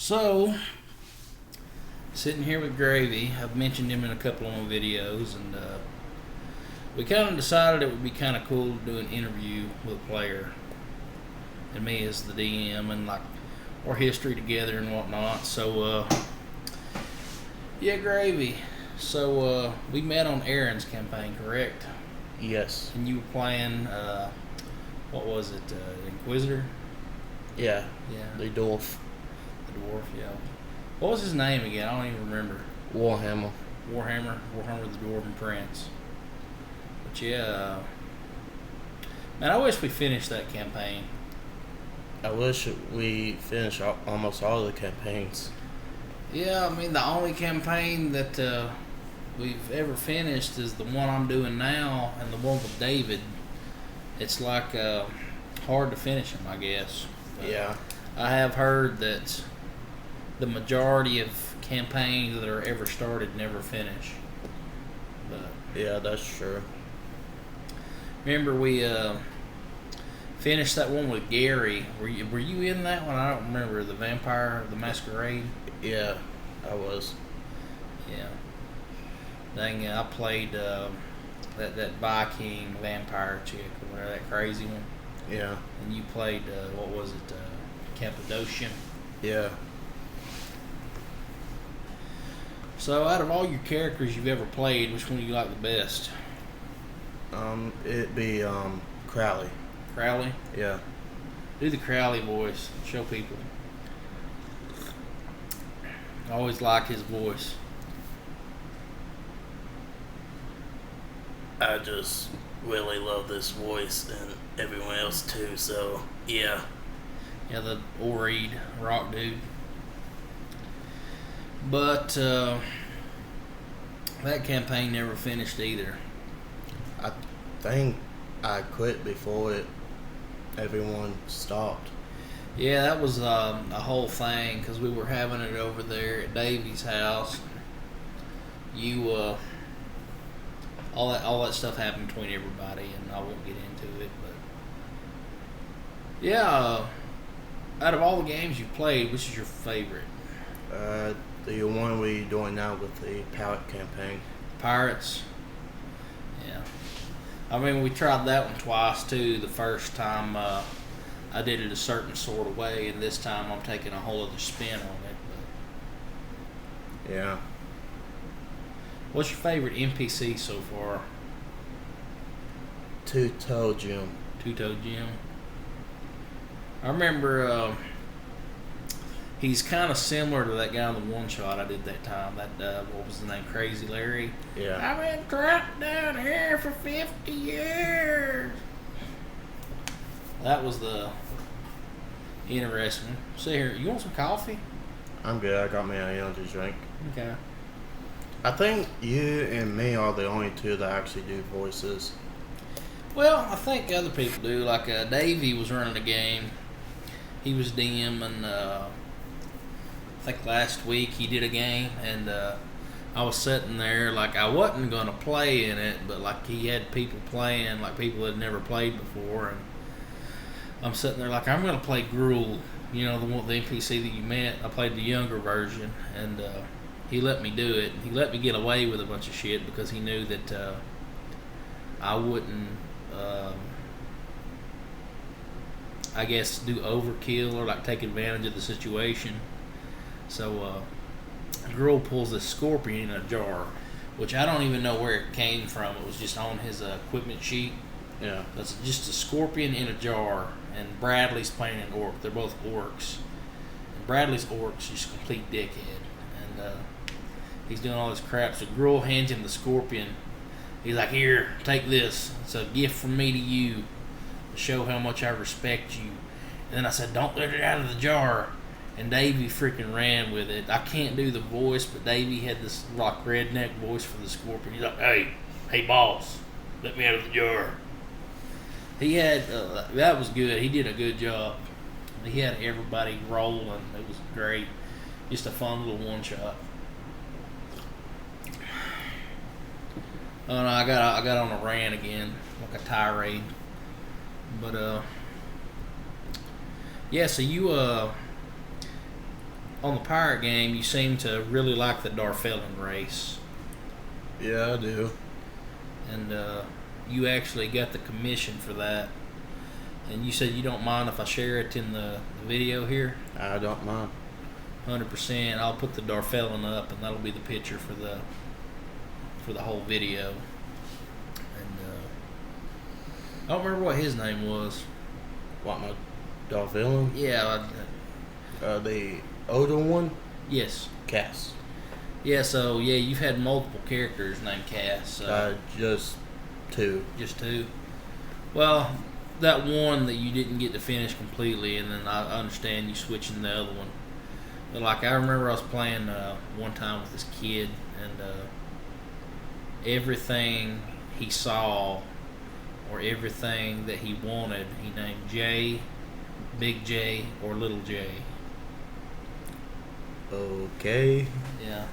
So, sitting here with Gravy, I've mentioned him in a couple of my videos, and we kind of decided it would be kind of cool to do an interview with a player, and me as the DM, and like our history together and whatnot. So, yeah, Gravy. So, we met on Aaron's campaign, correct? Yes. And you were playing, what was it, Inquisitor? Yeah. Yeah. The dwarf. The dwarf, yeah. What was his name again? I don't even remember. Warhammer. Warhammer the Dwarven Prince. But yeah, man, I wish we finished that campaign. I wish we finished almost all the campaigns. Yeah, I mean, the only campaign that we've ever finished is the one I'm doing now, and the one with David. It's like hard to finish them, I guess. But yeah. I have heard that the majority of campaigns that are ever started never finish. But yeah, that's true. remember we finished that one with Gary. Were you in that one? I don't remember. The Vampire, the Masquerade. Yeah, I was. Yeah. Dang, I played that Viking vampire chick, or whatever, that crazy one. Yeah. And you played what was it? Cappadocian. Yeah. So, out of all your characters you've ever played, which one do you like the best? It'd be Crowley. Crowley? Yeah. Do the Crowley voice. Show people. I always like his voice. I just really love this voice and everyone else too. So yeah. Yeah, the Oreed rock dude. But that campaign never finished either. I think I quit before everyone stopped. Yeah, that was a whole thing because we were having it over there at Davy's house. You all that stuff happened between everybody, and I won't get into it. But yeah, out of all the games you played, which is your favorite? The one we doing now with the Pirate campaign. Pirates. Yeah. I mean, we tried that one twice too. The first time I did it a certain sort of way, and this time I'm taking a whole other spin on it. But Yeah. what's your favorite NPC so far? Two-Toe Jim. Two-Toe Jim. I remember he's kind of similar to that guy in the one shot I did that time. That what was his name? Crazy Larry. Yeah. I've been trapped down here for 50 years. That was the interesting one. See here, you want some coffee? I'm good. I got me an energy drink. Okay. I think you and me are the only two that actually do voices. Well, I think other people do. Like Davey was running a game. He was DMing. I think last week he did a game, and I was sitting there like I wasn't gonna play in it, but like he had people playing, like people that had never played before, and I'm sitting there like I'm gonna play Gruel. You know, the NPC that you met. I played the younger version, and he let me do it. He let me get away with a bunch of shit because he knew that I wouldn't, I guess, do overkill or like take advantage of the situation. So, Gruel pulls this scorpion in a jar, which I don't even know where it came from. It was just on his equipment sheet. Yeah. That's just a scorpion in a jar, and Bradley's playing an orc. They're both orcs. And Bradley's orc's just a complete dickhead. And he's doing all this crap. So Gruel hands him the scorpion. He's like, "Here, take this. It's a gift from me to you to show how much I respect you." And then I said, "Don't let it out of the jar." And Davey freaking ran with it. I can't do the voice, but Davey had this like redneck voice for the scorpion. He's like, hey boss, let me out of the jar. He had, that was good. He did a good job. He had everybody rolling. It was great. Just a fun little one shot. Oh no, I got on a rant again, like a tirade. But yeah, so you on the pirate game, you seem to really like the Darfellan race. Yeah, I do. And you actually got the commission for that. And you said you don't mind if I share it in the video here? I don't mind. 100%. I'll put the Darfellan up, and that'll be the picture for the whole video. And I don't remember what his name was. What, my Darfellan? Yeah. The older one? Yes. Cass. Yeah. So yeah, you've had multiple characters named Cass. So Just 2. just 2. Well, that one that you didn't get to finish completely, and then I understand you switching the other one. But like I remember, I was playing one time with this kid, and everything he saw or everything that he wanted, he named J, Big J, or Little J. Okay. Yeah.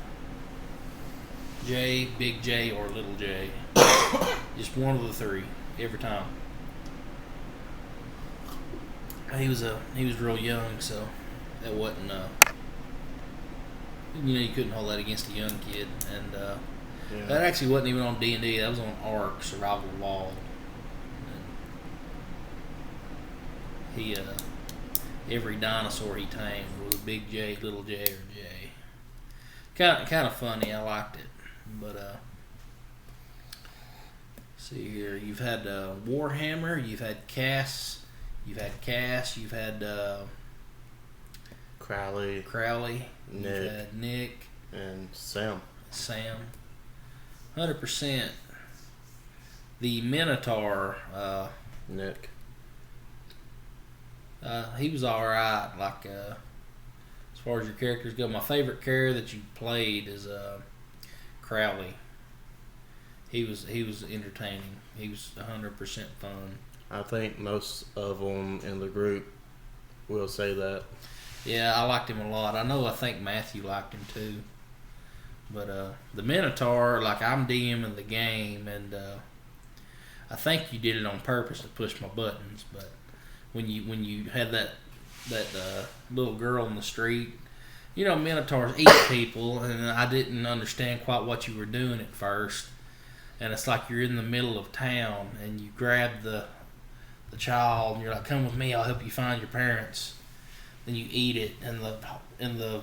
J, Big J, or Little J. Just one of the 3 every time. He was real young, so that wasn't you couldn't hold that against a young kid. And that actually wasn't even on D&D. That was on ARC, Survival Evolved. And he every dinosaur he tamed was a Big J, Little J, or J. Kind of funny. I liked it, but see here. You've had Warhammer. You've had Cass. You've had Crowley, Nick. You've had Nick and Sam. 100%. The Minotaur, Nick. he was alright. Like as far as your characters go, my favorite character that you played is Crowley. He was entertaining. He was 100% fun. I think most of them in the group will say that. Yeah, I liked him a lot. I think Matthew liked him too. But the Minotaur, like I'm DMing the game, and I think you did it on purpose to push my buttons. But when you had that little girl in the street, Minotaurs eat people, and I didn't understand quite what you were doing at first. And it's like you're in the middle of town, and you grab the child, and you're like, "Come with me, I'll help you find your parents." Then you eat it in the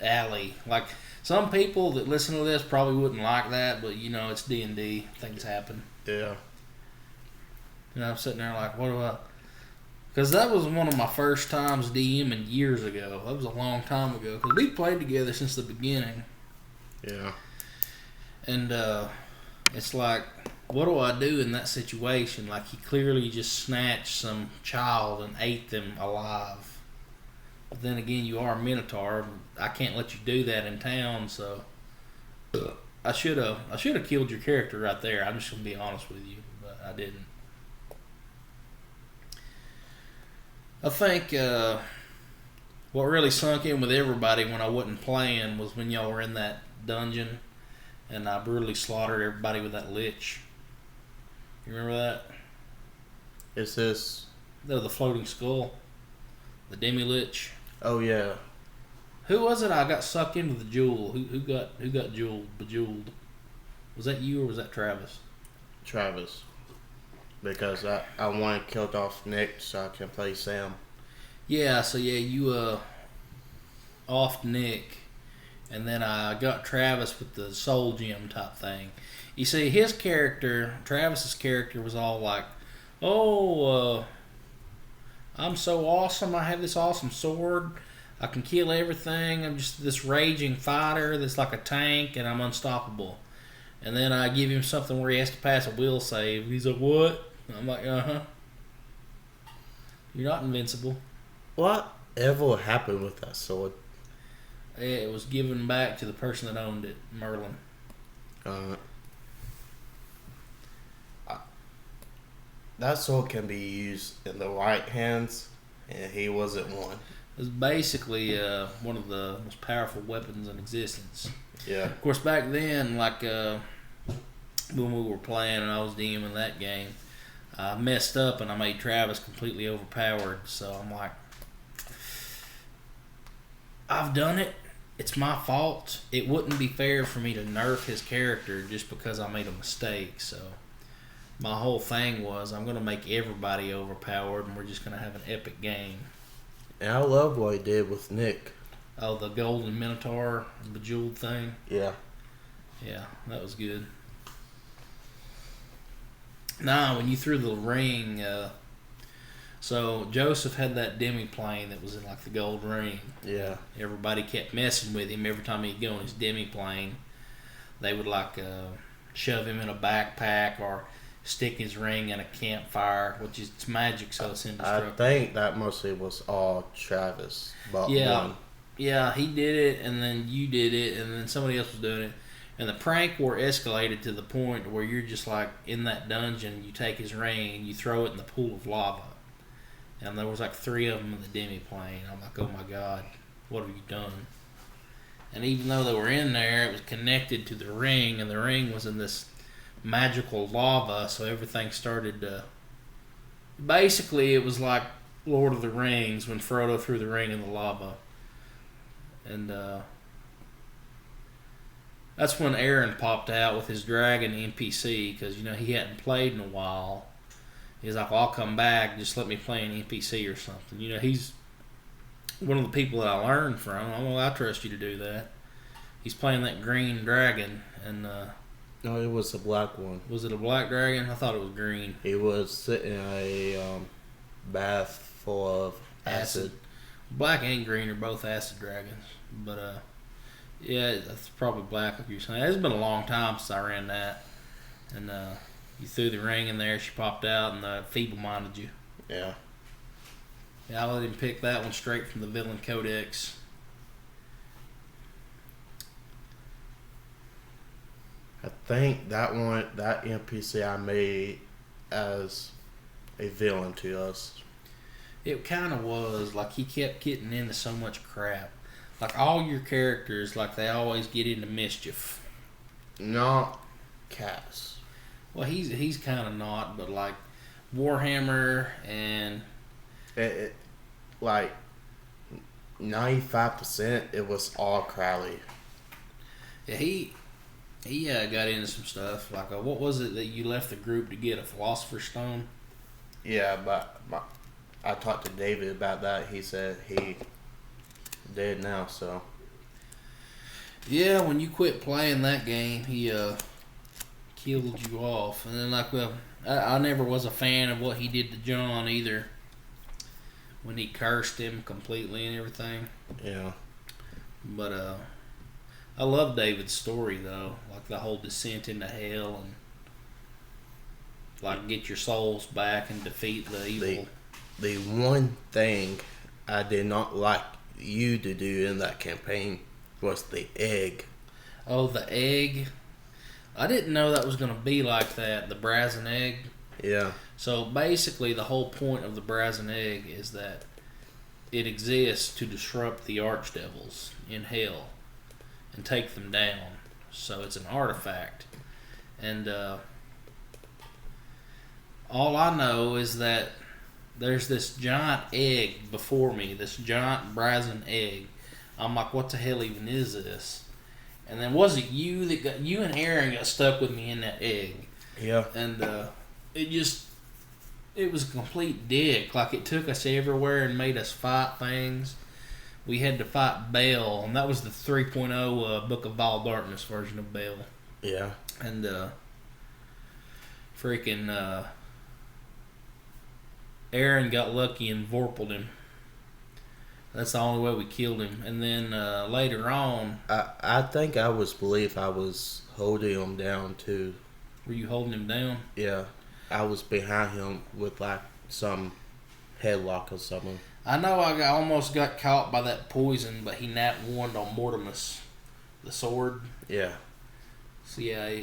alley. Like some people that listen to this probably wouldn't like that, but it's D&D. Things happen. Yeah. And I'm sitting there like, what do I? Because that was one of my first times DMing years ago. That was a long time ago. Because we played together since the beginning. Yeah. And it's like, what do I do in that situation? Like he clearly just snatched some child and ate them alive. But then again, you are a Minotaur. I can't let you do that in town, so I should have killed your character right there. I'm just gonna be honest with you, but I didn't. I think what really sunk in with everybody when I wasn't playing was when y'all were in that dungeon and I brutally slaughtered everybody with that lich. You remember that? Is this? No, the floating skull. The demi-lich. Oh yeah. Who was it? I got sucked into the jewel. Who got bejeweled? Was that you or was that Travis? Travis. Because I want to kill off Nick so I can play Sam. Yeah, so yeah, you offed Nick, and then I got Travis with the soul gem type thing. You see, his character, Travis's character, was all like, I'm so awesome. I have this awesome sword. I can kill everything. I'm just this raging fighter that's like a tank, and I'm unstoppable. And then I give him something where he has to pass a will save. He's like, what? I'm like, uh-huh. You're not invincible. Whatever happened with that sword? It was given back to the person that owned it, Merlin. That sword can be used in the right hands, and he wasn't one. It was basically one of the most powerful weapons in existence. Yeah. Of course, back then, like when we were playing and I was DMing that game, I messed up and I made Travis completely overpowered. So I'm like, I've done it. It's my fault. It wouldn't be fair for me to nerf his character just because I made a mistake. So my whole thing was I'm going to make everybody overpowered and we're just going to have an epic game. And I love what he did with Nick. Oh, the golden minotaur bejeweled thing? Yeah. Yeah, that was good. Nah, when you threw the ring, so Joseph had that demi-plane that was in like the gold ring. Yeah. Everybody kept messing with him every time he'd go on his demi-plane. They would like shove him in a backpack or stick his ring in a campfire, which is it's magic, so it's indestructible. I think that mostly was all Travis. But Yeah, he did it, and then you did it, and then somebody else was doing it. And the prank war escalated to the point where you're just like in that dungeon, you take his ring and you throw it in the pool of lava. And there was like 3 of them in the demi-plane. I'm like, oh my God, what have you done? And even though they were in there, it was connected to the ring, and the ring was in this magical lava, so everything started to... Basically, it was like Lord of the Rings when Frodo threw the ring in the lava. And that's when Aaron popped out with his dragon NPC, because, you know, he hadn't played in a while. He's like, well, I'll come back, just let me play an NPC or something. You know, he's one of the people that I learned from. Well, I trust you to do that. He's playing that green dragon, and... No, it was a black one. Was it a black dragon? I thought it was green. He was sitting in a bath full of acid. Black and green are both acid dragons. But, yeah, that's probably black, like you're saying. It's been a long time since I ran that. And, you threw the ring in there, she popped out, and feeble-minded you. Yeah. Yeah, I let him pick that one straight from the Villain Codex. I think that NPC I made as a villain to us. It kind of was. Like, he kept getting into so much crap. Like, all your characters, like, they always get into mischief. Not Cass. Well, he's kind of not, but, like, Warhammer and... It like, 95% it was all Crowley. Yeah, he got into some stuff. Like, what was it that you left the group to get? A Philosopher's Stone? Yeah, but I talked to David about that. He said he dead now, so. Yeah, when you quit playing that game, he killed you off. And then, like, well, I never was a fan of what he did to John either. When he cursed him completely and everything. Yeah. But, I love David's story, though. Like, the whole descent into hell and, like, get your souls back and defeat the evil. The one thing I did not like you to do in that campaign was the egg. Oh, the egg? I didn't know that was going to be like that, the brazen egg. Yeah. So, basically, the whole point of the brazen egg is that it exists to disrupt the archdevils in hell and take them down. So it's an artifact. And all I know is that there's this giant egg before me, this giant brazen egg. I'm like, what the hell even is this? And then was it you and Aaron got stuck with me in that egg? Yeah. And it was a complete dick. Like, it took us everywhere and made us fight things. We had to fight Bale, and that was the 3.0 Book of Vile Darkness version of Bale. Yeah. And Aaron got lucky and vorpaled him. That's the only way we killed him. And then later on... I think I was holding him down too. Were you holding him down? Yeah. I was behind him with like some headlock or something. I know I almost got caught by that poison, but he nat one on Mortimus, the sword. Yeah. So yeah,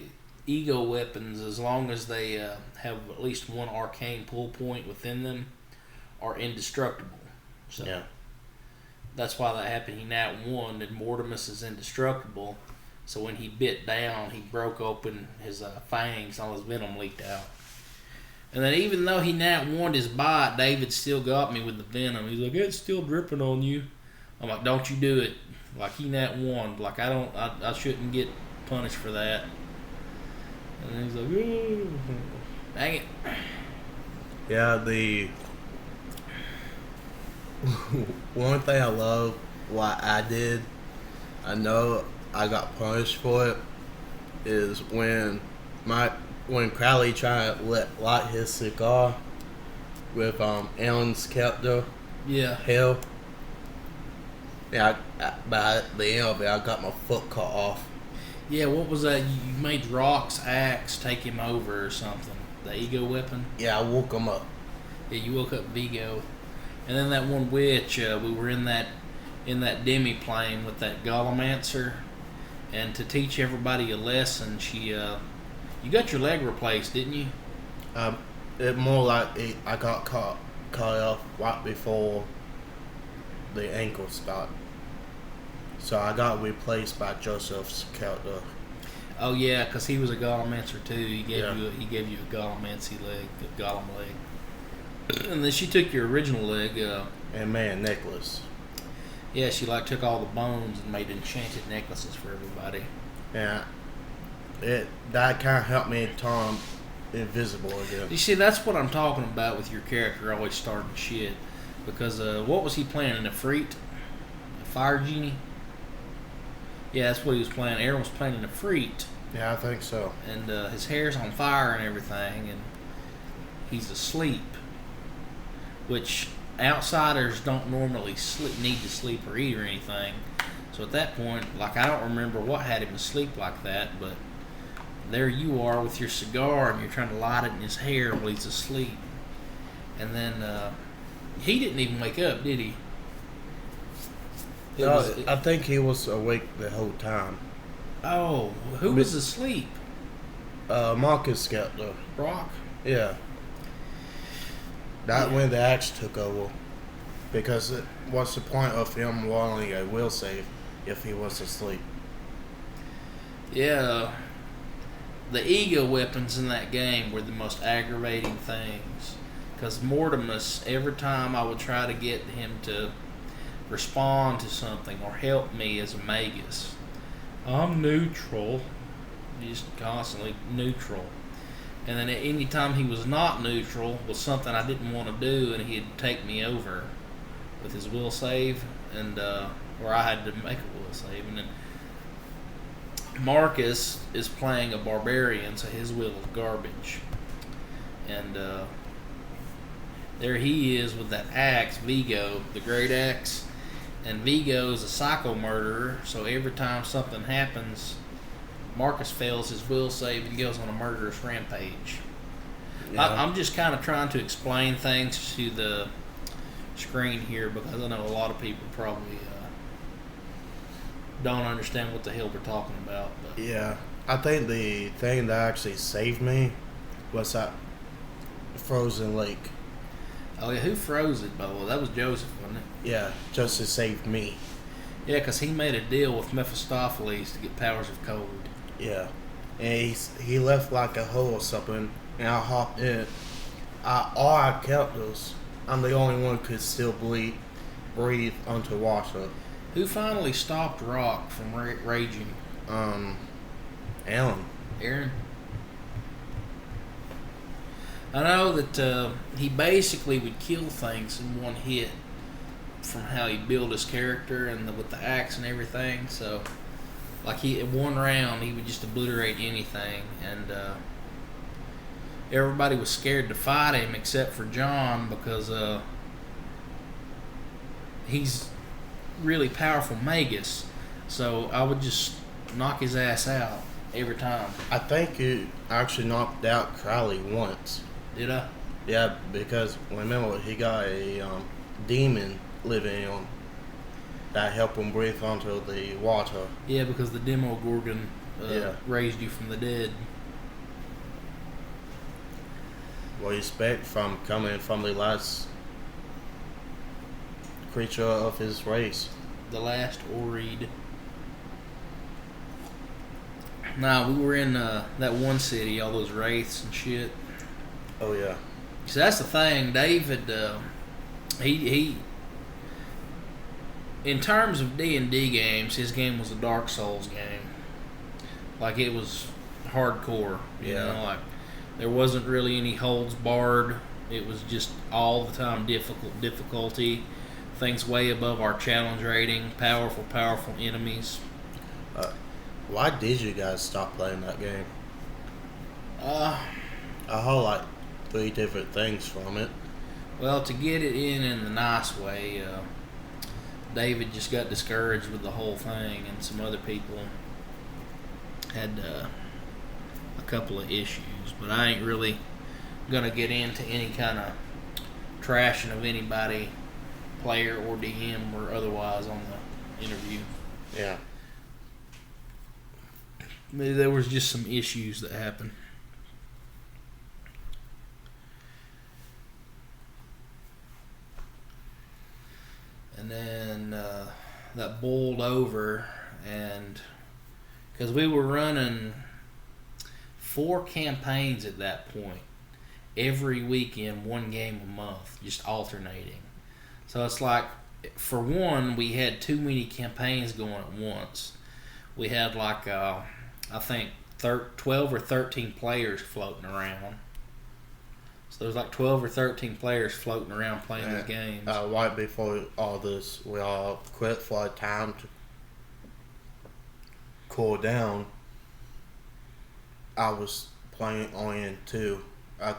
ego weapons, as long as they have at least one arcane pull point within them, are indestructible. So yeah. That's why that happened. He nat one, and Mortimus is indestructible. So when he bit down, he broke open his fangs, and all his venom leaked out. And then even though he nat one his bite, David still got me with the venom. He's like, it's still dripping on you. I'm like, don't you do it. Like, he nat one. Like, I shouldn't get punished for that. And he's like, ooh, dang it. Yeah, the one thing I love what I did, I know I got punished for it, is when Crowley tried to light his cigar with Alan's captor. Yeah. Hell. Yeah, by the end of it, I got my foot cut off. Yeah, what was that? You made Rock's axe take him over or something. The ego weapon. Yeah, I woke him up. Yeah, you woke up Vigo. And then that one witch, we were in that demi plane with that Golemancer, and to teach everybody a lesson, you got your leg replaced, didn't you? It more like I got cut off right before the ankle started. So I got replaced by Joseph's character. Oh yeah, because he was a Golemancer too. He gave you a Golemancy leg, a Golem leg. And then she took your original leg. And man, necklace. Yeah, she took all the bones and made enchanted necklaces for everybody. Yeah, that kind of helped me turn invisible again. You see, that's what I'm talking about with your character always starting shit. Because what was he playing? An Ifrit? A fire genie? Yeah, that's what he was playing. Aaron was playing an Ifrit. Yeah, I think so. And his hair's on fire and everything, and he's asleep. Which outsiders don't normally need to sleep or eat or anything. So at that point, I don't remember what had him asleep like that, but there you are with your cigar and you're trying to light it in his hair while he's asleep. And then he didn't even wake up, did he? I think he was awake the whole time. Oh, who was asleep? Marcus Scepter. Brock? Yeah. That when the axe took over. Because what's the point of him rolling a will save if he was asleep? Yeah. The ego weapons in that game were the most aggravating things. Because Mortimus, every time I would try to get him to respond to something or help me as a magus, I'm neutral. Just constantly neutral. And then at any time he was not neutral was something I didn't want to do, and he'd take me over with his will save, and or I had to make a will save. And then Marcus is playing a barbarian, so his will is garbage. And there he is with that axe, Vigo, the great axe. And Vigo is a psycho murderer, so every time something happens, Marcus fails his will save and goes on a murderous rampage. Yeah. I'm just kind of trying to explain things to the screen here because I know a lot of people probably don't understand what the hell we're talking about. But. Yeah, I think the thing that actually saved me was that frozen lake. Oh yeah, who froze it, by the way? That was Joseph, wasn't it? Yeah, Joseph saved me. Yeah, because he made a deal with Mephistopheles to get powers of cold. Yeah, and he left a hole or something, and I hopped in. All our captors, I'm the only one who could still breathe underwater. Who finally stopped Rock from raging? Alan. Aaron? I know that he basically would kill things in one hit from how he built his character and with the axe and everything. So, in one round, he would just obliterate anything. And everybody was scared to fight him except for John because he's really powerful magus. So I would just knock his ass out every time. I think you actually knocked out Crowley once. Did I? Yeah, because remember he got a demon living in him that helped him breathe onto the water. Yeah, because the Demogorgon raised you from the dead. What do you expect from coming from the last creature of his race? The last Oreed. Nah, we were in that one city, all those wraiths and shit. Oh yeah. So that's the thing, David. in terms of D&D games, his game was a Dark Souls game. Like, it was hardcore, you know, like there wasn't really any holds barred. It was just all the time difficulty, things way above our challenge rating, powerful enemies. Why did you guys stop playing that game? I heard like 3 different things from it. Well, to get it in the nice way, David just got discouraged with the whole thing, and some other people had a couple of issues. But I ain't really gonna get into any kind of trashing of anybody, player or DM or otherwise, on the interview. Yeah. There was just some issues that happened. And then that boiled over, and because we were running 4 campaigns at that point, every weekend, 1 game a month, just alternating. So it's like, for one, we had too many campaigns going at once. We had like, I think 12 or 13 players floating around. So there's like 12 or 13 players floating around playing these games. Right before all this, we all quit for a time to cool down. I was playing on 2. I,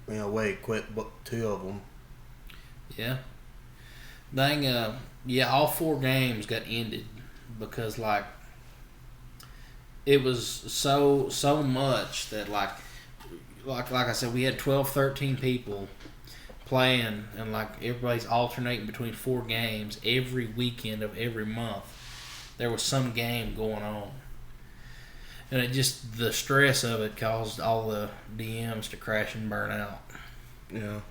in a way, quit 2 of them. Yeah. Dang, all 4 games got ended because, like, it was so much that, like I said, we had 12, 13 people playing, and like everybody's alternating between 4 games every weekend of every month. There was some game going on, and it just, the stress of it caused all the DMs to crash and burn out. Yeah.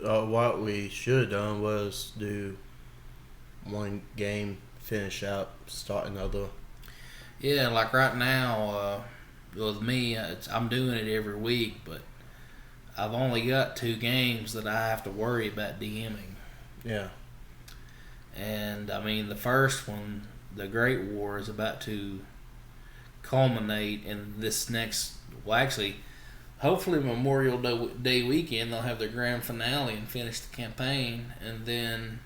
What we should have done was do 1 game, finish up, start another. Yeah, like right now, with me, I'm doing it every week, but I've only got 2 games that I have to worry about DMing. Yeah. And I mean, the first one, the Great War, is about to culminate in this next, well, actually, hopefully Memorial Day weekend, they'll have their grand finale and finish the campaign, and then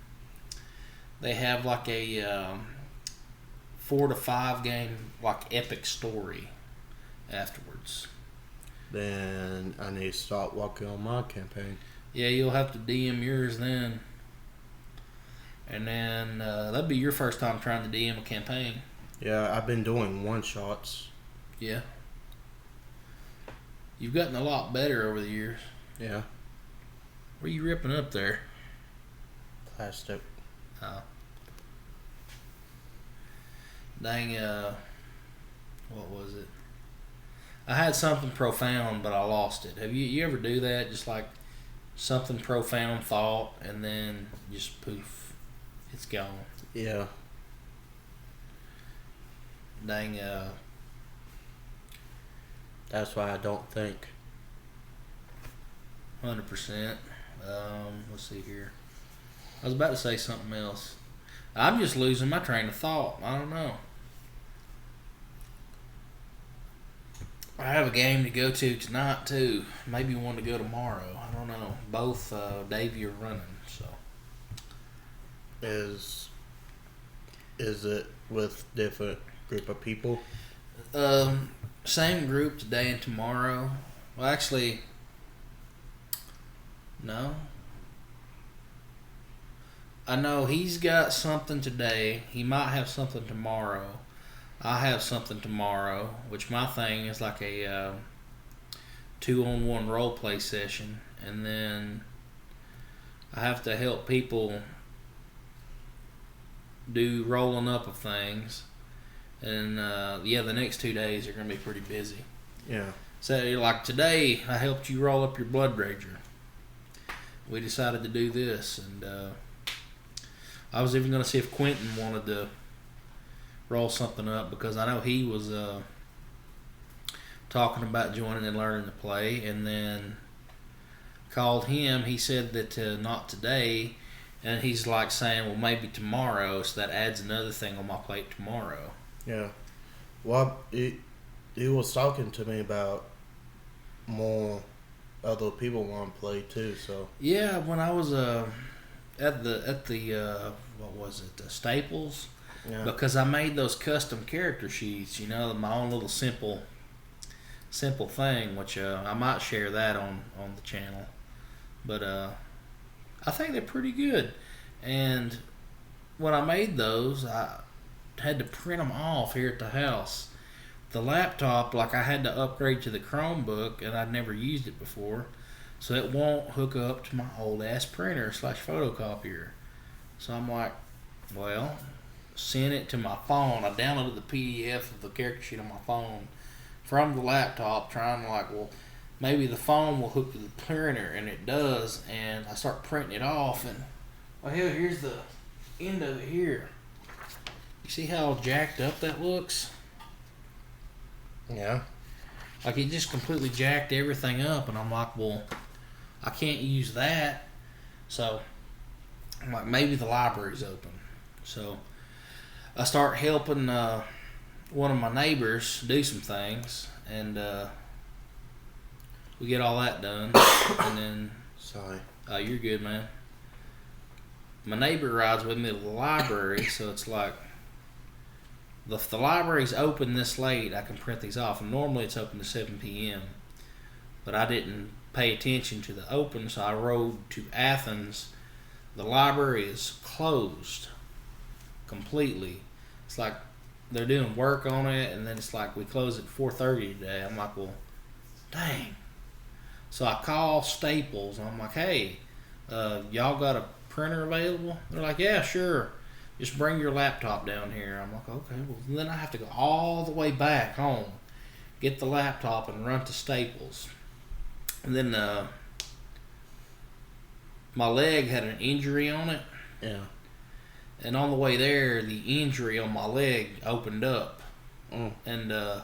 they have like a 4 to 5 game, like, epic story afterwards. Then I need to start working on my campaign. Yeah, you'll have to DM yours then. And then that'd be your first time trying to DM a campaign. Yeah, I've been doing 1-shots. Yeah. You've gotten a lot better over the years. Yeah. What are you ripping up there? Plastic. Oh. Dang, what was it? I had something profound, but I lost it. Have you ever do that? Just like something profound thought, and then just poof, it's gone. Yeah. Dang, That's why I don't think. 100%. Let's see here. I was about to say something else. I'm just losing my train of thought. I don't know. I have a game to go to tonight too. Maybe one to go tomorrow. I don't know. Both Davey are running, so. Is it with different group of people? Same group today and tomorrow. Well, actually, no. I know he's got something today. He might have something tomorrow. I have something tomorrow, which my thing is like a 2-on-1 role play session, and then I have to help people do rolling up of things, and the next 2 days are gonna be pretty busy. Yeah. So like today, I helped you roll up your Blood Rager. We decided to do this, and I was even gonna see if Quentin wanted to roll something up, because I know he was talking about joining and learning to play, and then called him. He said that not today, and he's like saying, well, maybe tomorrow. So that adds another thing on my plate tomorrow. Yeah. Well, he was talking to me about more other people want to play too. So Yeah, when I was at the what was it, Staples, yeah, because I made those custom character sheets. My own little simple thing, which I might share that on the channel. But I think they're pretty good. And when I made those, I had to print them off here at the house. The laptop, like I had to upgrade to the Chromebook, and I'd never used it before, so it won't hook up to my old ass printer / photocopier. So I'm like, well, send it to my phone. I downloaded the PDF of the character sheet on my phone from the laptop, trying to well, maybe the phone will hook to the printer, and it does. And I start printing it off, and well, hell, here's the end of it here. You see how jacked up that looks? yeah, Like it just completely jacked everything up, and I'm like, well, I can't use that. So I'm like, maybe the library's open. So I start helping one of my neighbors do some things, and we get all that done. And then, sorry. you're good, man. My neighbor rides with me to the library, so it's like, if the library's open this late, I can print these off. And normally it's open to 7 p.m. But I didn't pay attention to the open, so I rode to Athens. The library is closed completely. It's like they're doing work on it, and then it's like we close at 4:30 today. I'm like, well, dang. So I call Staples, and I'm like, hey, y'all got a printer available? They're like, yeah, sure. Just bring your laptop down here. I'm like, okay. Well, then I have to go all the way back home, get the laptop, and run to Staples. And then my leg had an injury on it. Yeah. And on the way there, the injury on my leg opened up. And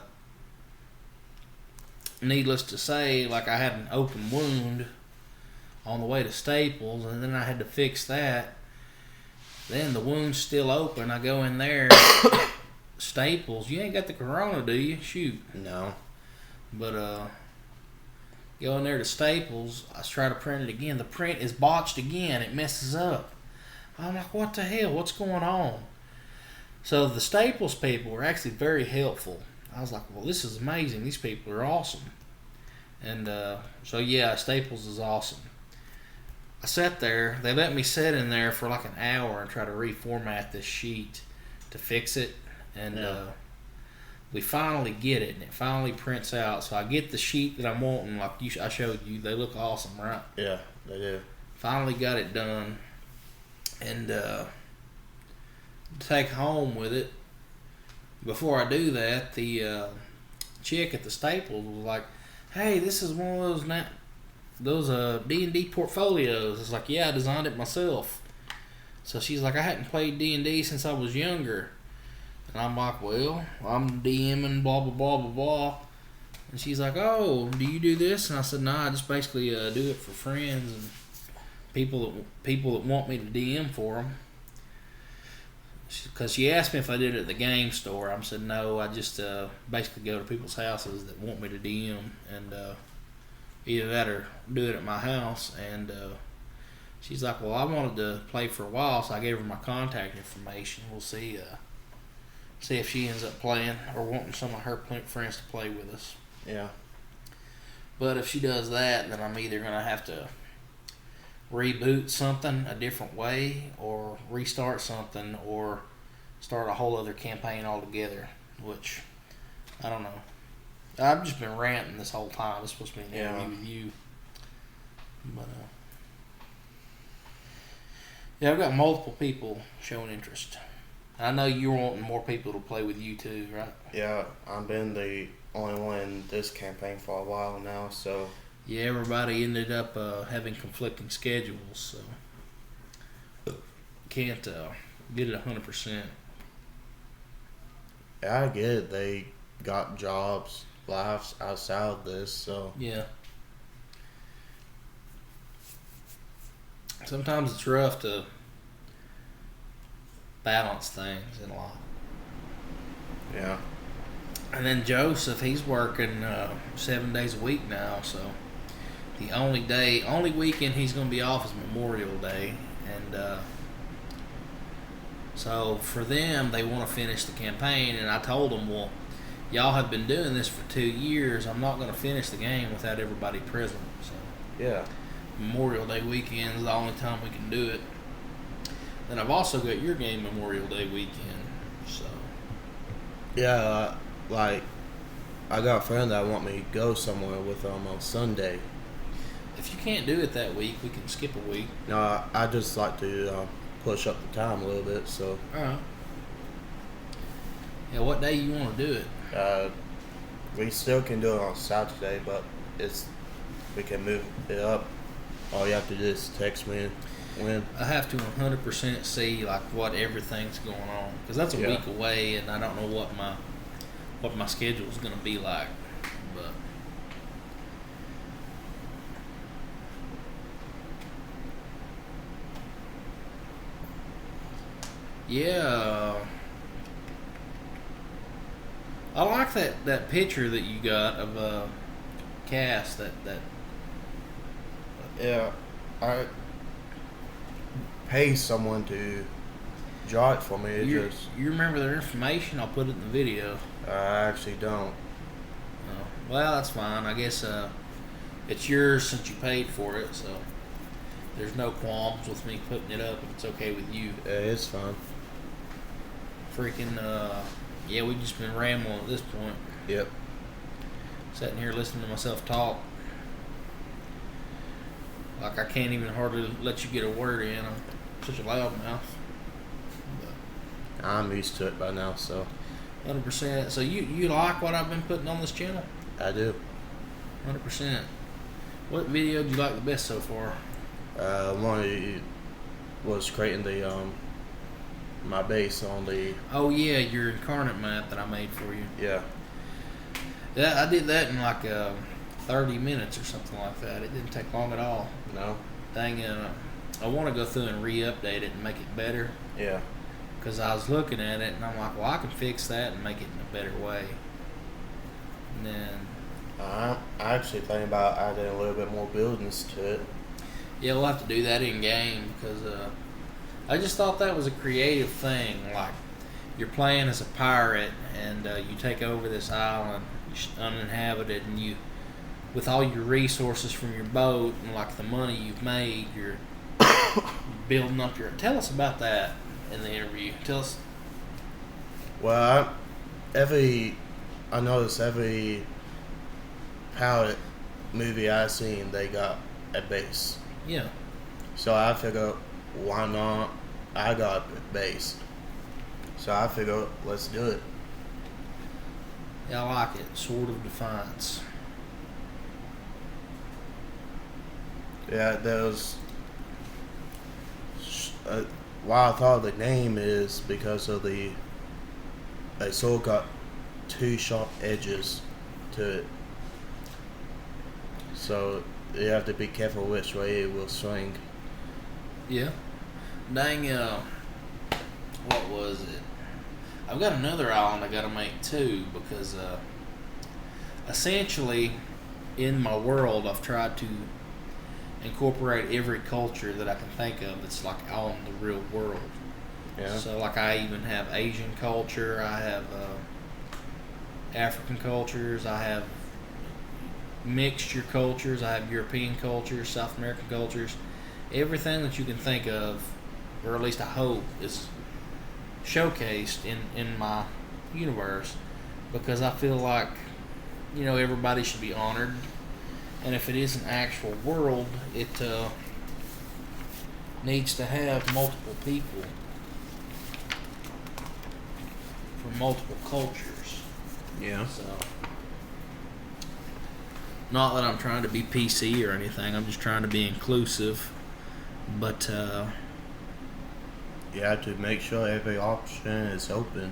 needless to say, I had an open wound on the way to Staples, and then I had to fix that. Then the wound's still open. I go in there, Staples. You ain't got the corona, do you? Shoot. No. But go in there to Staples. I try to print it again. The print is botched again. It messes up. I'm like, what the hell? What's going on? So the Staples people were actually very helpful. I was like, well, this is amazing. These people are awesome. And so yeah, Staples is awesome. I sat there. They let me sit in there for an hour and try to reformat this sheet to fix it. And we finally get it, and it finally prints out. So I get the sheet that I'm wanting, I showed you. They look awesome, right? Yeah, they do. Finally got it done. And take home with it. Before I do that, the chick at the Staples was like, hey, this is one of those D&D portfolios. It's like, yeah, I designed it myself. So she's like, I hadn't played D&D since I was younger. And I'm like, well, I'm DMing blah blah blah blah blah. And she's like, oh, do you do this? And I said, nah, I just basically do it for friends and people that want me to DM for them. Because she asked me if I did it at the game store. I said no, I just basically go to people's houses that want me to DM, and either that or do it at my house. And she's like, well, I wanted to play for a while, so I gave her my contact information. We'll see if she ends up playing or wanting some of her friends to play with us. Yeah. But if she does that, then I'm either going to have to reboot something a different way, or restart something, or start a whole other campaign altogether, which I don't know. I've just been ranting this whole time. It's supposed to be an interview with you, but yeah, I've got multiple people showing interest. I know you're wanting more people to play with you too, right? Yeah, I've been the only one in this campaign for a while now, so yeah, everybody ended up having conflicting schedules, so can't get it 100%. yeah, I get it. They got jobs, lives outside of this, so Yeah. sometimes it's rough to balance things in life. Yeah. And then Joseph, he's working 7 days a week now, so the only weekend he's going to be off is Memorial Day, and so for them, they want to finish the campaign, and I told them, well, y'all have been doing this for 2 years. I'm not going to finish the game without everybody present. So Yeah. Memorial Day weekend is the only time we can do it. Then I've also got your game Memorial Day weekend. So Yeah, like, I got a friend that want me to go somewhere with them on Sunday. if you can't do it that week, we can skip a week. No, I just like to push up the time a little bit, so All right. Yeah, what day you want to do it? we still can do it on Saturday, but we can move it up. All you have to do is text me when. I have to 100% see like what everything's going on, because that's a Yeah. week away, and I don't know what my schedule is going to be like. But yeah, I like that picture that you got of Cass. That Yeah, I pay someone to draw it for me. you remember their information? I'll put it in the video. I actually don't. Oh, well, that's fine. I guess it's yours since you paid for it, so there's no qualms with me putting it up if it's okay with you. Yeah, it's fine. Freaking, yeah, we've just been rambling at this point. Yep. Sitting here listening to myself talk. Like, I can't even hardly let you get a word in. I'm such a loudmouth. I'm used to it by now, so 100%. So you like what I've been putting on this channel? I do. 100%. What video do you like the best so far? One of you was creating the my base on the Oh yeah, your incarnate map that I made for you. yeah. Yeah, I did that in like 30 minutes or something like that. It didn't take long at all. No. Dang, I want to go through and re-update it and make it better. Yeah. Because I was looking at it and I'm like, well, I can fix that and make it in a better way. And then, I'm actually thinking about adding a little bit more buildings to it. yeah, we'll have to do that in game because I just thought that was a creative thing. Like, you're playing as a pirate and you take over this island, uninhabited, and you, with all your resources from your boat and like the money you've made, you're building up your. Tell us about that in the interview. Tell us. Well, I noticed every pirate movie I've seen, they got a base. Yeah. So I figured, why not? I got a base. So I figured, let's do it. Yeah, I like it. Sword of Defiance. Yeah, there's. Why I thought the name is because of a sword got two sharp edges to it. So you have to be careful which way it will swing. Yeah. Dang, what was it? I've got another island I gotta make too because essentially in my world I've tried to incorporate every culture that I can think of that's like on the real world. Yeah. So like I even have Asian culture, I have African cultures, I have mixture cultures, I have European cultures, South American cultures. Everything that you can think of, or at least I hope, is showcased in my universe because I feel like, you know, everybody should be honored, and if it is an actual world, it needs to have multiple people from multiple cultures. Yeah. So, not that I'm trying to be PC or anything, I'm just trying to be inclusive, but You have to make sure every option is open.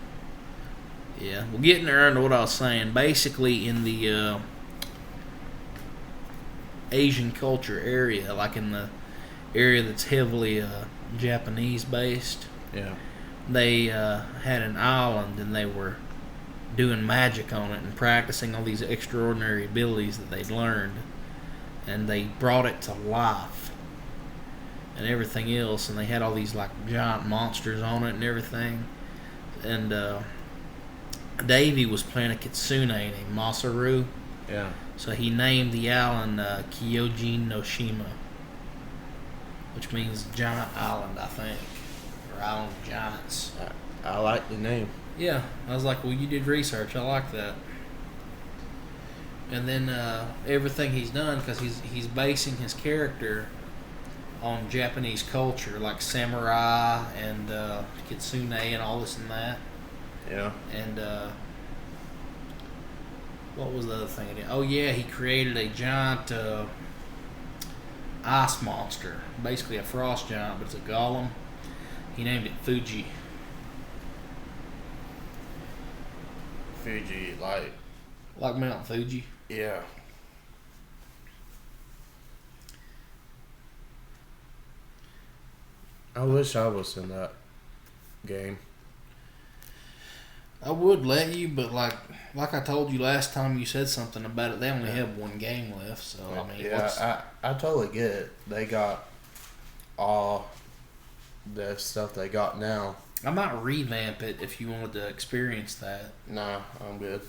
yeah, well, getting around to what I was saying, basically in the Asian culture area, like in area that's heavily Japanese based. Yeah. They had an island and they were doing magic on it and practicing all these extraordinary abilities that they'd learned, and they brought it to life and everything else, and they had all these like giant monsters on it and everything. And Davey was playing a kitsune named Masaru, Yeah. so he named the island Kyojin no Shima, which means giant island, I think, or island of giants. I like the name. Yeah, I was like, well, you did research. I like that. And then everything he's done, because he's basing his character on Japanese culture, like samurai and kitsune and all this and that. Yeah. And what was the other thing he did? Oh yeah, he created a giant ice monster, basically a frost giant, but it's a golem. He named it Fuji. Fuji, Like Mount Fuji. yeah. I wish I was in that game. I would let you, but like I told you last time you said something about it, they only have one game left, so I mean, Yeah, I totally get it. They got all the stuff they got now. I might revamp it if you wanted to experience that, Nah, I'm good.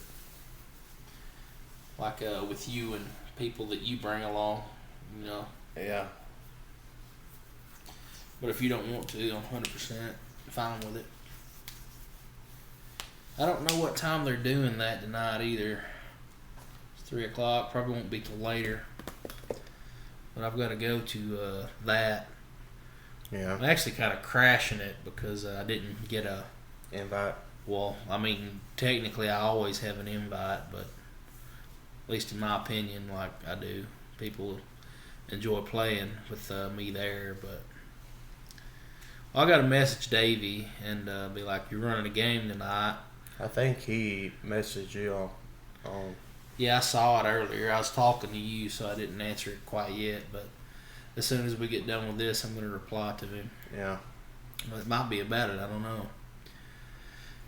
like with you and people that you bring along, you know. Yeah. But if you don't want to, I'm 100% fine with it. I don't know what time they're doing that tonight either. It's 3 o'clock. Probably won't be till later. But I've got to go to that. Yeah. I'm actually kind of crashing it because I didn't get a... Invite. Well, I mean, technically I always have an invite, but at least in my opinion, like I do. People enjoy playing with me there, but... I got to message Davey and be like, you're running a game tonight. I think he messaged you on Yeah, I saw it earlier. I was talking to you, so I didn't answer it quite yet. But as soon as we get done with this, I'm going to reply to him. yeah. Well, it might be about it. I don't know.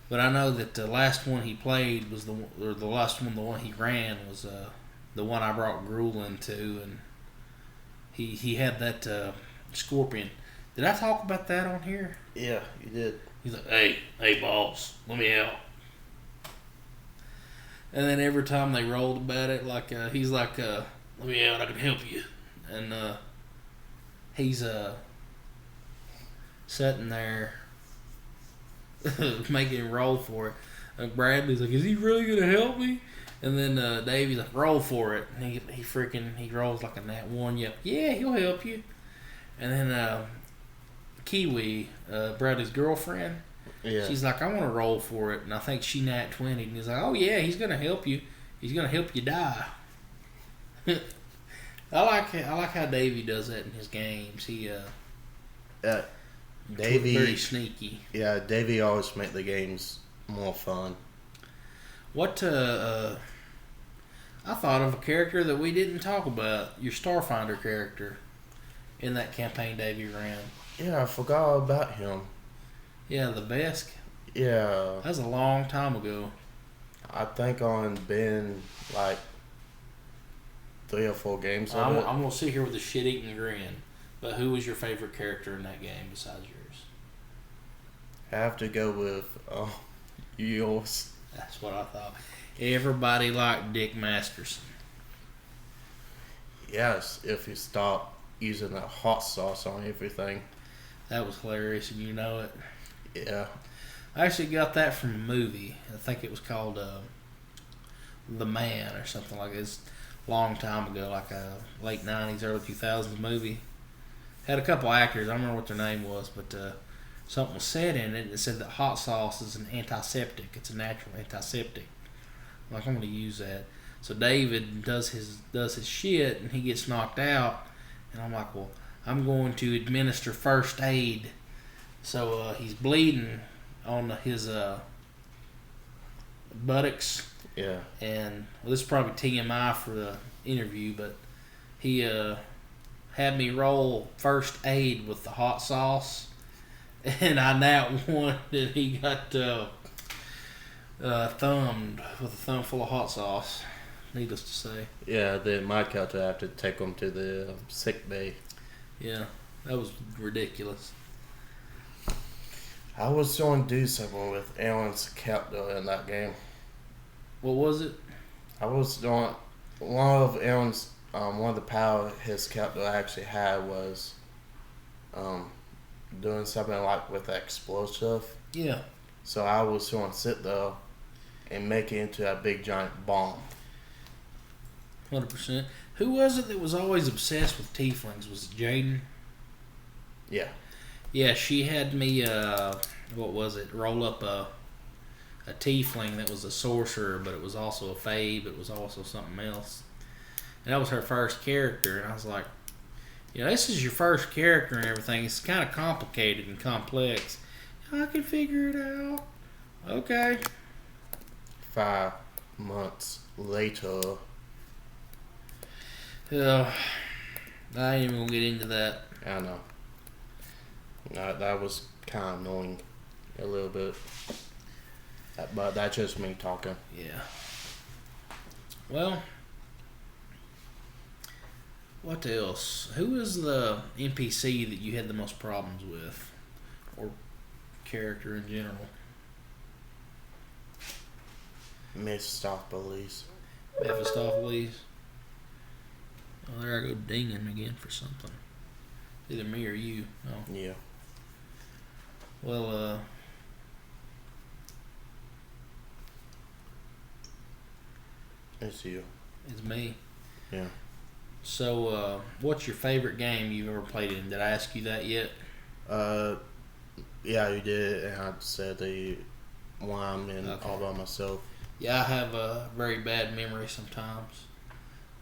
But I know that the last one he played was the one he ran was the one I brought Gruel into, and he had that scorpion. Did I talk about that on here? Yeah, you did. He's like, hey, boss, let me out. And then every time they rolled about it, like he's like, let me out, I can help you. And he's sitting there making him roll for it. And Bradley's like, is he really gonna help me? And then Davey's like, roll for it. And he rolls like a nat 1. Yep, yeah, he'll help you. And then Kiwi, Bradley's girlfriend, Yeah. she's like, I want to roll for it. And I think she nat 20. And he's like, oh yeah, he's gonna help you. He's gonna help you die. I like how Davey does that in his games. He Davey, very sneaky. Yeah, Davey always make the games more fun. What I thought of a character that we didn't talk about. Your Starfinder character in that campaign Davey ran. Yeah, I forgot about him. Yeah, the Besk. Yeah. That was a long time ago. I think on been like 3 or 4 games of I'm it. gonna sit here with a shit-eating grin. But who was your favorite character in that game besides yours? I have to go with yours. That's what I thought. Everybody liked Dick Masterson. Yes, if you stop using that hot sauce on everything. That was hilarious, and you know it. Yeah. I actually got that from a movie. I think it was called The Man or something like this. Long time ago, like a late 90s, early 2000s movie. Had a couple actors. I don't remember what their name was, but something was said in it. And it said that hot sauce is an antiseptic. It's a natural antiseptic. I'm like, I'm going to use that. So David does his shit, and he gets knocked out. And I'm like, well, I'm going to administer first aid. So he's bleeding on his buttocks. Yeah. And well, this is probably TMI for the interview, but he had me roll first aid with the hot sauce, and I nat one, and he got thumbed with a thumb full of hot sauce. Needless to say. Yeah, then my character have to take him to the sick bay. Yeah, that was ridiculous. I was going to do something with Aaron's character in that game. What was it? I was doing one of Aaron's one of the power his character actually had was doing something like with explosive. Yeah. So I was going to sit there and make it into a big giant bomb. 100%. Who was it that was always obsessed with tieflings? Was it Jaden? Yeah. Yeah, she had me, what was it, roll up a tiefling that was a sorcerer, but it was also a fae, but it was also something else. And that was her first character, and I was like, this is your first character and everything. It's kind of complicated and complex. I can figure it out. Okay. 5 months later. I ain't even gonna get into that. I know. That was kind of annoying a little bit. But that's just me talking. Yeah. Well, what else? Who is the NPC that you had the most problems with? Or character in general? Mephistopheles. Mephistopheles? Oh, there I go dinging again for something. Either me or you. Oh. Yeah. Well, It's you. it's me. Yeah. So, what's your favorite game you've ever played in? Did I ask you that yet? Yeah, you did, and I said the one I'm in all by myself. Yeah, I have a very bad memory sometimes.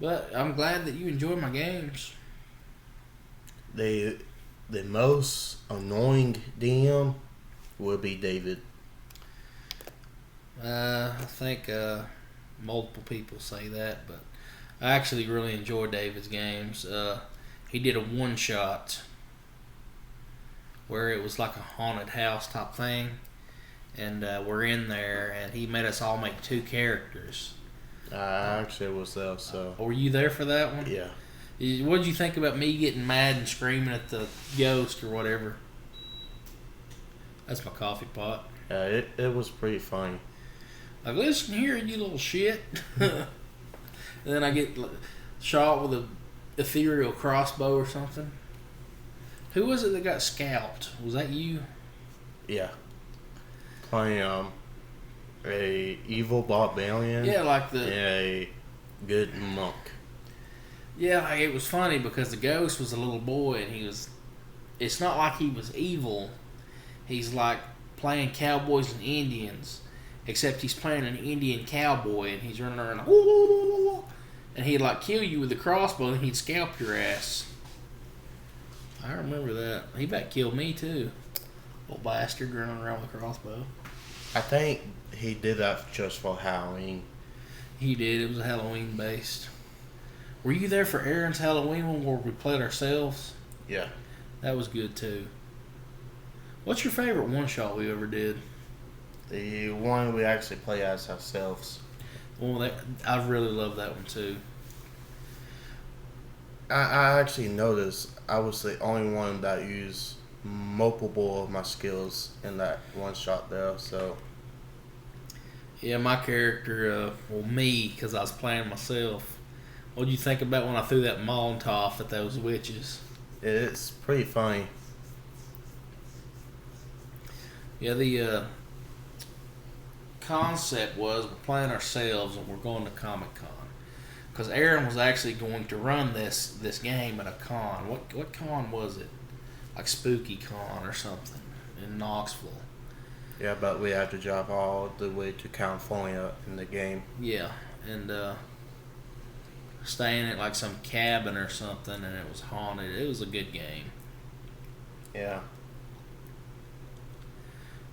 But I'm glad that you enjoy my games. The most annoying DM would be David. I think multiple people say that, but I actually really enjoy David's games. He did a one-shot where it was like a haunted house type thing, and we're in there, and he made us all make 2 characters. I actually was there, so. Were you there for that one? Yeah. What did you think about me getting mad and screaming at the ghost or whatever? That's my coffee pot. Yeah, it was pretty funny. Like, listen here, you little shit. And then I get shot with a ethereal crossbow or something. Who was it that got scalped? Was that you? Yeah. Playing a evil barbarian. Yeah, like the. And a good monk. Yeah, like it was funny because the ghost was a little boy and he was. It's not like he was evil. He's like playing cowboys and Indians, except he's playing an Indian cowboy and he's running around like, and he'd like kill you with a crossbow and he'd scalp your ass. I remember that. He about killed me too. Little bastard running around with a crossbow. I think he did that just for Halloween. He did. It was Halloween based. Were you there for Aaron's Halloween one where we played ourselves? Yeah. That was good too. What's your favorite one shot we ever did? The one we actually play as ourselves. Well, I really love that one too. I actually noticed I was the only one that used multiple of my skills in that one shot there, so. Yeah, my character, me, because I was playing myself. What did you think about when I threw that Molotov at those witches? It's pretty funny. Yeah, the concept was we're playing ourselves and we're going to Comic-Con. Because Aaron was actually going to run this game at a con. What con was it? Like Spooky Con or something in Knoxville. Yeah, but we had to drive all the way to California in the game. Yeah, and staying at like some cabin or something, and it was haunted. It was a good game. Yeah.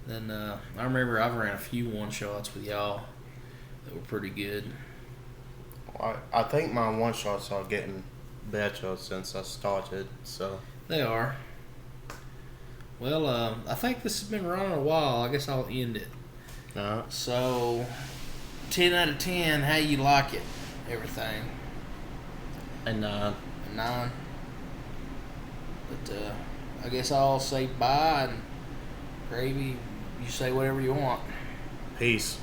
Then I remember I've ran a few one-shots with y'all that were pretty good. I think my one shots are getting better since I started. So They are. Well, I think this has been running a while. I guess I'll end it. So, 10 out of 10, how you like it? Everything. and A 9. But I guess I'll say bye, and Gravy, you say whatever you want. peace.